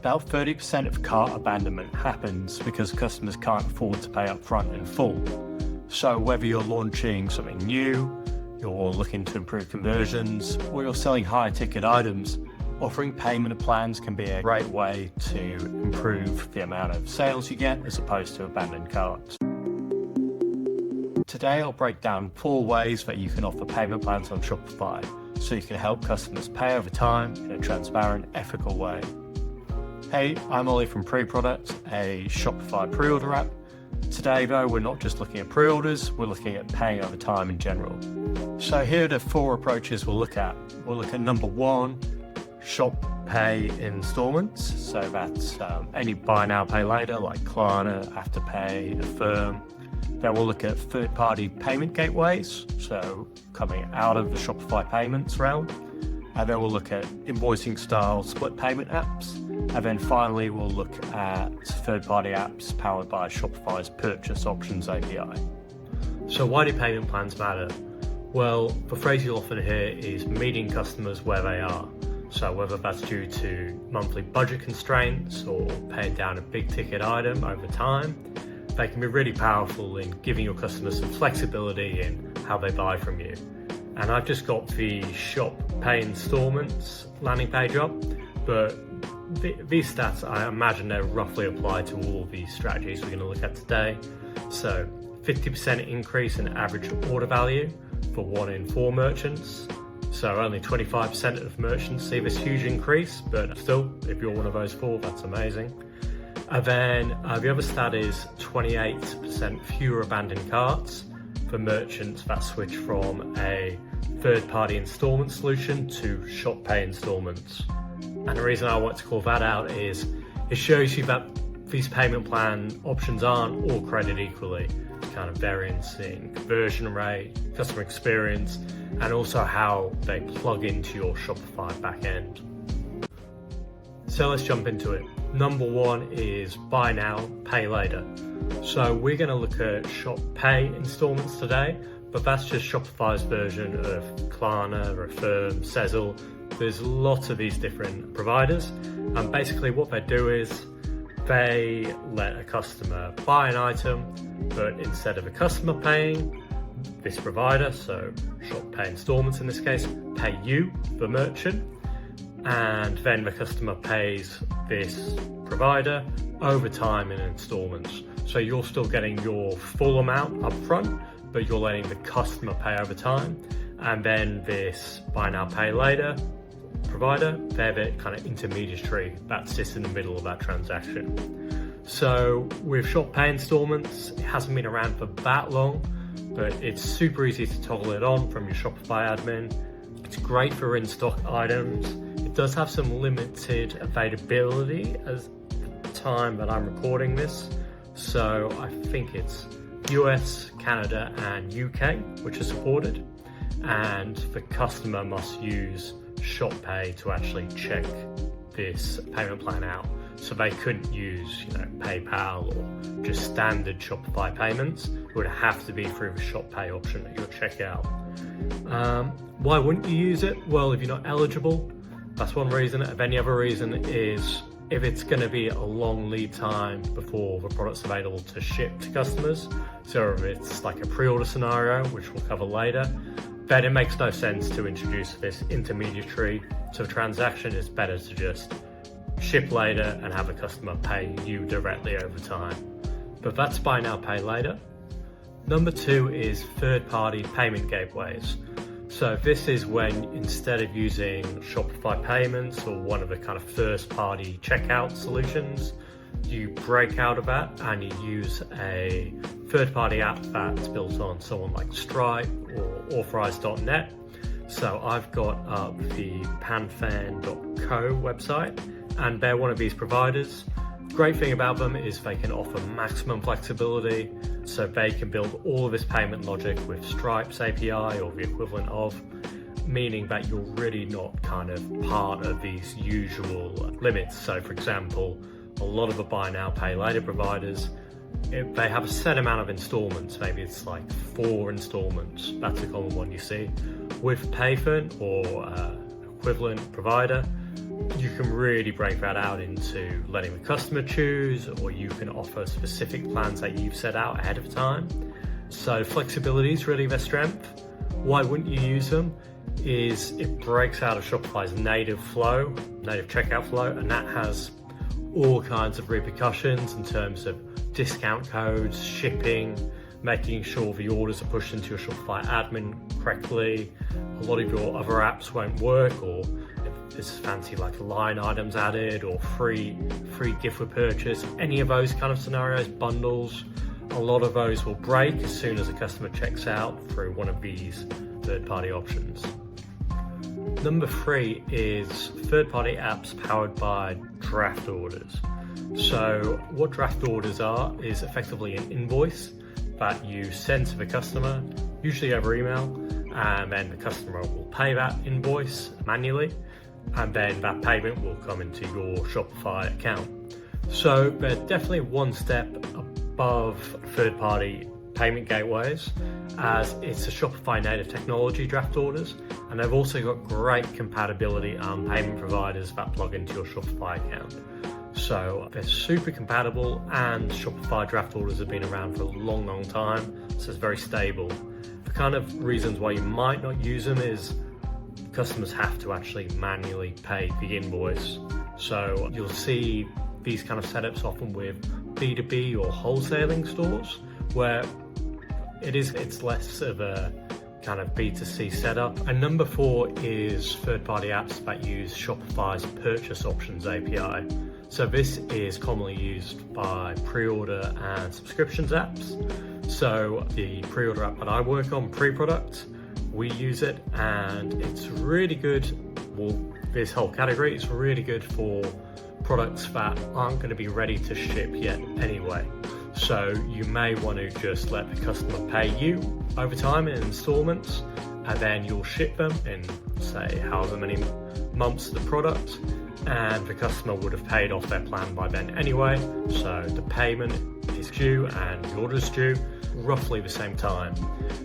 about 30% of cart abandonment happens because customers can't afford to pay up front in full. So whether you're launching something new, you're looking to improve conversions, or you're selling higher ticket items, offering payment plans can be a great way to improve the amount of sales you get as opposed to abandoned carts. Today I'll break down 4 ways that you can offer payment plans on Shopify so you can help customers pay over time in a transparent, ethical way. Hey, I'm Ollie from Pre-Product, a Shopify pre-order app. Today though, we're not just looking at pre-orders, we're looking at paying over time in general. So here are the 4 approaches we'll look at. We'll look at number 1, Shop Pay Installments. So that's any buy now, pay later like Klarna, Afterpay, Affirm. Then we'll look at third-party payment gateways, so coming out of the Shopify payments realm. And then we'll look at invoicing style split payment apps. And then finally, we'll look at third-party apps powered by Shopify's Purchase Options API. So why do payment plans matter? Well, the phrase you'll often hear is meeting customers where they are. So whether that's due to monthly budget constraints or paying down a big ticket item over time, they can be really powerful in giving your customers some flexibility in how they buy from you. And I've just got the Shop Pay Installments landing page up, but these stats, I imagine they roughly apply to all of these strategies we're going to look at today. So 50% increase in average order value for 1 in 4 merchants. So only 25% of merchants see this huge increase, but still, if you're one of those 4, that's amazing. And then the other stat is 28% fewer abandoned carts for merchants that switch from a third-party installment solution to Shop Pay Installments. And the reason I want to call that out is it shows you that these payment plan options aren't all created equally. Kind of variance in conversion rate, customer experience, and also how they plug into your Shopify backend. So let's jump into it. Number 1 is buy now, pay later. So we're going to look at Shop Pay Installments today, but that's just Shopify's version of Klarna, Affirm, Sezzle. There's lots of these different providers, and basically what they do is they let a customer buy an item, but instead of a customer paying this provider, so Shop Pay Installments in this case, pay you, the merchant, and then the customer pays this provider over time in installments. So you're still getting your full amount up front, but you're letting the customer pay over time. And then this buy now, pay later provider, they're the kind of intermediary that sits in the middle of that transaction. So with Shop Pay Installments, it hasn't been around for that long, but it's super easy to toggle it on from your Shopify admin. It's great for in-stock items. It does have some limited availability at the time that I'm recording this. So I think it's US, Canada, and UK, which are supported. And the customer must use Shop Pay to actually check this payment plan out. So they couldn't use, PayPal or just standard Shopify payments. It would have to be through the Shop Pay option that you'll check out. Why wouldn't you use it? Well, if you're not eligible, that's one reason. If any other reason is if it's going to be a long lead time before the product's available to ship to customers. So if it's like a pre-order scenario, which we'll cover later, then it makes no sense to introduce this intermediary to a transaction. It's better to just ship later and have a customer pay you directly over time. But that's buy now, pay later. Number 2 is third-party payment gateways. So this is when instead of using Shopify payments or one of the kind of first-party checkout solutions, you break out of that and you use a third-party app that's built on someone like Stripe or Authorize.net. So I've got up the panfan.co website, and they're one of these providers. Great thing about them is they can offer maximum flexibility, so they can build all of this payment logic with Stripe's API or the equivalent of, meaning that you're really not kind of part of these usual limits. So for example, a lot of the buy now, pay later providers, if they have a set amount of installments, maybe it's like 4 installments, that's a common one you see. With Payfin or equivalent provider, You can really break that out into letting the customer choose, or you can offer specific plans that you've set out ahead of time. So flexibility is really their strength. Why wouldn't you use them? Is it breaks out of Shopify's native checkout flow, and that has all kinds of repercussions in terms of discount codes, shipping, making sure the orders are pushed into your Shopify admin correctly. A lot of your other apps won't work, or if there's fancy like line items added or free gift with purchase, any of those kind of scenarios, bundles, a lot of those will break as soon as a customer checks out through one of these third-party options. Number 3 is third-party apps powered by draft orders. So what draft orders are is effectively an invoice that you send to the customer, usually over email, and then the customer will pay that invoice manually, and then that payment will come into your Shopify account. So they're definitely one step above third-party payment gateways, as it's a Shopify native technology, draft orders, and they've also got great compatibility on payment providers that plug into your Shopify account. So they're super compatible, and Shopify draft orders have been around for a long time, so it's very stable. The kind of reasons why you might not use them is customers have to actually manually pay the invoice. So you'll see these kind of setups often with B2B or wholesaling stores, where it's less of a kind of B2C setup. And number 4 is third-party apps that use Shopify's purchase options API. So this is commonly used by pre-order and subscriptions apps. So the pre-order app that I work on, Pre-Product, we use it, and it's really good. Well, this whole category is really good for products that aren't going to be ready to ship yet anyway. So you may want to just let the customer pay you over time in installments, and then you'll ship them in, say, however many months of the product, and the customer would have paid off their plan by then anyway. So the payment is due and the order is due roughly the same time.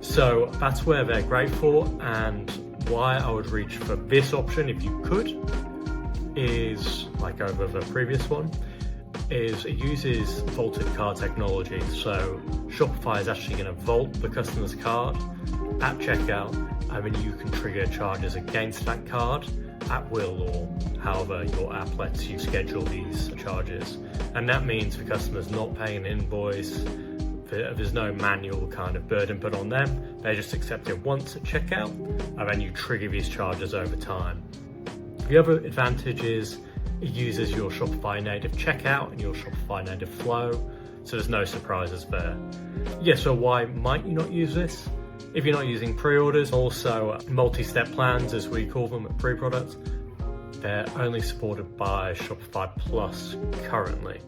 So that's where they're great for, and why I would reach for this option if you could is, like over the previous one, is it uses vaulted card technology. So Shopify is actually going to vault the customer's card at checkout, and then you can trigger charges against that card at will, or however your app lets you schedule these charges. And that means the customer's not paying an invoice, there's no manual kind of burden put on them, they just accept it once at checkout, and then you trigger these charges over time. The other advantage is it uses your Shopify native checkout and your Shopify native flow, so there's no surprises there. Yeah, so why might you not use this? If you're not using pre-orders, also multi-step plans, as we call them at Pre-Product, they're only supported by Shopify Plus currently.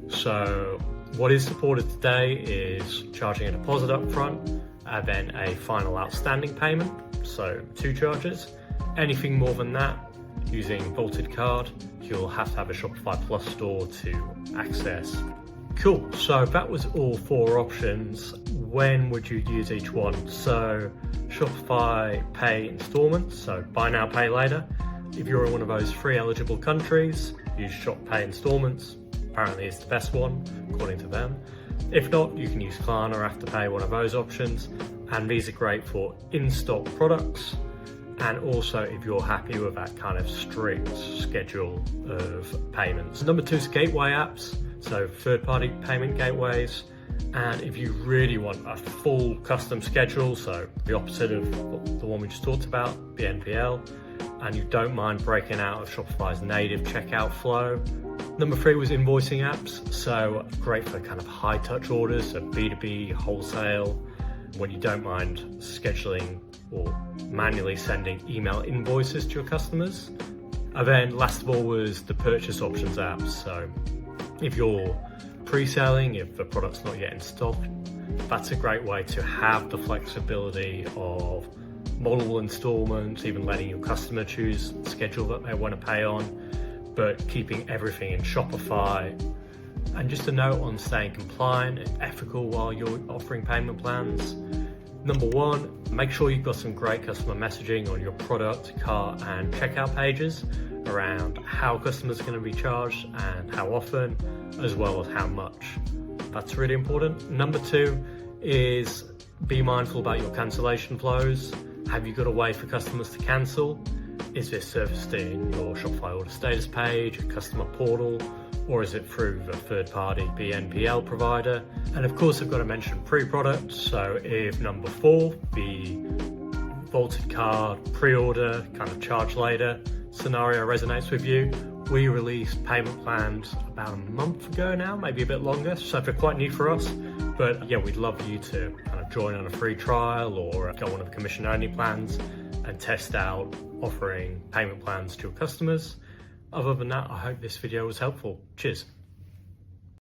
So what is supported today is charging a deposit up front and then a final outstanding payment, so 2 charges. Anything more than that, using vaulted card, you'll have to have a Shopify Plus store to access. Cool, so that was all 4 options. When would you use each one? So Shopify Pay Installments, so buy now, pay later. If you're in one of those 3 eligible countries, use Shop Pay Installments. Apparently it's the best one, according to them. If not, you can use Klarna or Afterpay, one of those options. And these are great for in-stock products, and also if you're happy with that kind of strict schedule of payments. Number 2 is gateway apps, so third-party payment gateways. And if you really want a full custom schedule, so the opposite of the one we just talked about, the NPL, and you don't mind breaking out of Shopify's native checkout flow. Number 3 was invoicing apps, so great for kind of high-touch orders, so B2B, wholesale, when you don't mind scheduling or manually sending email invoices to your customers. And then last of all was the purchase options apps. So if you're pre-selling, if the product's not yet in stock, that's a great way to have the flexibility of multiple installments, even letting your customer choose the schedule that they want to pay on, but keeping everything in Shopify. And just a note on staying compliant and ethical while you're offering payment plans. Number 1, make sure you've got some great customer messaging on your product, cart and checkout pages. around how customers are going to be charged and how often, as well as how much. That's really important. Number 2 is be mindful about your cancellation flows. Have you got a way for customers to cancel? Is this serviced in your Shopify order status page, a customer portal, or is it through a third-party BNPL provider? And of course, I've got to mention pre-product. So if number 4, the vaulted card, pre-order, kind of charge later scenario resonates with you, we released payment plans about a month ago now, maybe a bit longer, so they're quite new for us. But yeah, we'd love you to kind of join on a free trial or go on a commission-only plans and test out offering payment plans to your customers. Other than that, I hope this video was helpful. Cheers.